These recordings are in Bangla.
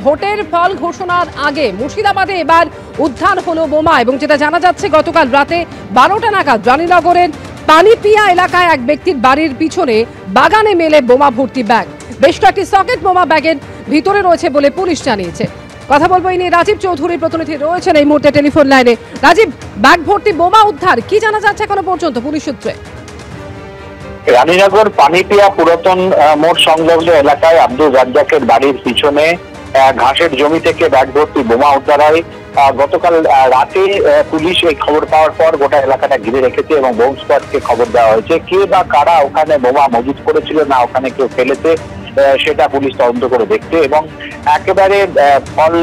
ভোটের ফল ঘোষণার আগে মুর্শিদাবাদে এবার উদ্ধার হলো বোমা এবং যেটা জানা যাচ্ছে গতকাল রাতে 12টা নাগাদ রানীনগরের পানিপিয়া এলাকায় এক ব্যক্তির বাড়ির পিছনে বাগানে মেলে বোমা ভর্তি ব্যাগ। বেশ কয়েকটি সকেট বোমা ব্যাগের ভিতরে রয়েছে বলে পুলিশ জানিয়েছে। কথা বলবো এই নিয়ে রাজীব চৌধুরীর প্রতিনিধি রয়েছেন এই মুহূর্তে টেলিফোন লাইনে। রাজীব, ব্যাগ ভর্তি বোমা উদ্ধার, কি জানা যাচ্ছে এখনো পর্যন্ত পুলিশ সূত্রে? রানীনগর পানিপিয়া পুরাতন মোড় সংলগ্ন এলাকায় আব্দুল রাজ্জাকের বাড়ির পিছনে ঘাসের জমি থেকে ব্যাগ ভর্তি বোমা উদ্ধার হয়। গতকাল রাতে পুলিশ এই খবর পাওয়ার পর গোটা এলাকাটা ঘিরে রেখেছে এবং বোম স্কোয়াডকে খবর দেওয়া হয়েছে। কে বা কারা ওখানে বোমা মজুত করেছিল না ওখানে কেউ ফেলেছে সেটা পুলিশ তদন্ত করে দেখছে এবং একেবারে ফল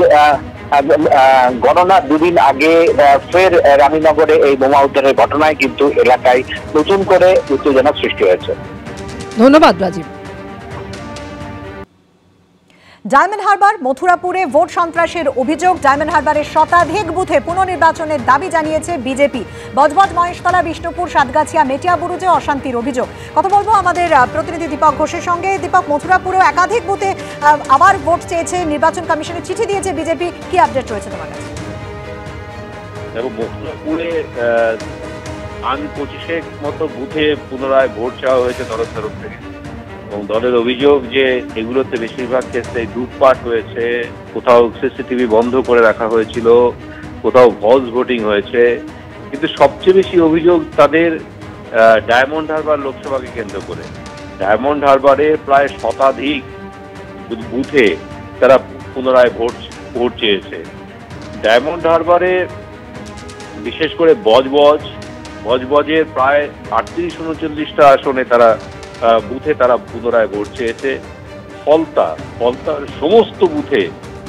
গণনা দুদিন আগে ফের রানীনগরে এই বোমা উদ্ধারের ঘটনায় কিন্তু এলাকায় নতুন করে উত্তেজনা সৃষ্টি হয়েছে। ধন্যবাদ রাজীব। ডায়মন্ড হারবার মথুরাপুরে ভোট সন্ত্রাসের অভিযোগ। ডায়মন্ড হারবারের শতাধিক বুথে পুনর্নির্বাচনের দাবি জানিয়েছে বিজেপি। বজবজ, মহেশতলা, বিষ্ণুপুর, সাতগাছিয়া, মেটিয়াবুরুজে অশান্তির অভিযোগ। কথা বলবো আমাদের প্রতিনিধি দীপক ঘোষের সঙ্গে। দীপক, মথুরাপুরেও একাধিক বুথে আবার ভোট চেয়েছে, নির্বাচন কমিশনে চিঠি দিয়েছে বিজেপি, কি আপডেট রয়েছে তোমার কাছে? দেখো, মথুরাপুরে 25 মতো বুথে পুনরায় ভোট চাওয়া হয়েছে দলের তরফ থেকে এবং দলের অভিযোগ যে এগুলোতে বেশিরভাগ ক্ষেত্রে লুটপাট হয়েছে, কোথাও সিসিটিভি বন্ধ করে রাখা হয়েছিল, কোথাও ফলস ভোটিং হয়েছে। কিন্তু সবচেয়ে বেশি অভিযোগ তাদের ডায়মন্ড হারবার লোকসভাকে কেন্দ্র করে। ডায়মন্ড হারবারে প্রায় শতাধিক বুথে তারা পুনরায় ভোট চেয়েছে। ডায়মন্ড হারবারে বিশেষ করে বজবজের প্রায় 38-39টা আসনে তারা বুথে তারা পুনরায় ভোট চেয়েছে। ফলতার সমস্ত বুথে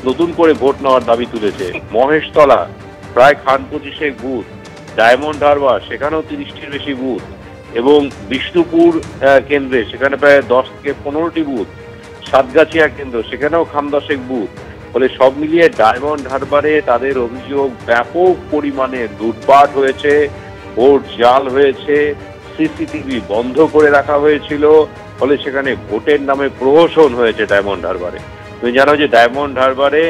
নতুন করে ভোট নেওয়ার দাবি তুলেছে। মহেশতলা প্রায় 25 বুথ, ডায়মন্ড হারবার সেখানেও 30টির বেশি বুথ এবং বিষ্ণুপুর কেন্দ্রে সেখানে প্রায় 10 থেকে 15টি বুথ, সাতগাছিয়া কেন্দ্র সেখানেও 10 বুথ। ফলে সব মিলিয়ে ডায়মন্ড হারবারে তাদের অভিযোগ ব্যাপক পরিমাণে লুটপাট হয়েছে, ভোট জাল হয়েছে, সিসিটিভি বন্ধ করে রাখা হয়েছিল। ফলে সেখানে ভোটের নামে প্রহসন হয়েছে ডায়মন্ড হারবারে। তুমি জানো যে ডায়মন্ড হারবারে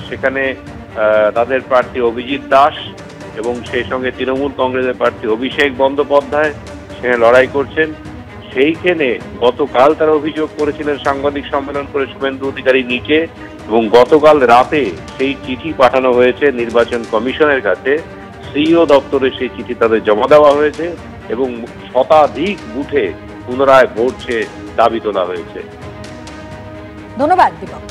সেখানে তাদের প্রার্থী অভিজিৎ দাস এবং সেই সঙ্গে তৃণমূল কংগ্রেসের প্রার্থী অভিষেক বন্দ্যোপাধ্যায় সেখানে লড়াই করছেন। সেইখানে গতকাল তারা অভিযোগ করেছিলেন সাংবাদিক সম্মেলন করে শুভেন্দু অধিকারী নিচে, এবং গতকাল রাতে সেই চিঠি পাঠানো হয়েছে নির্বাচন কমিশনের কাছে। সিইও দপ্তরে সেই চিঠি তাদের জমা দেওয়া হয়েছে এবং শতাধিক বুথে পুনরায় ভোট চেয়ে দাবি তোলা হয়েছে। ধন্যবাদ দীপক।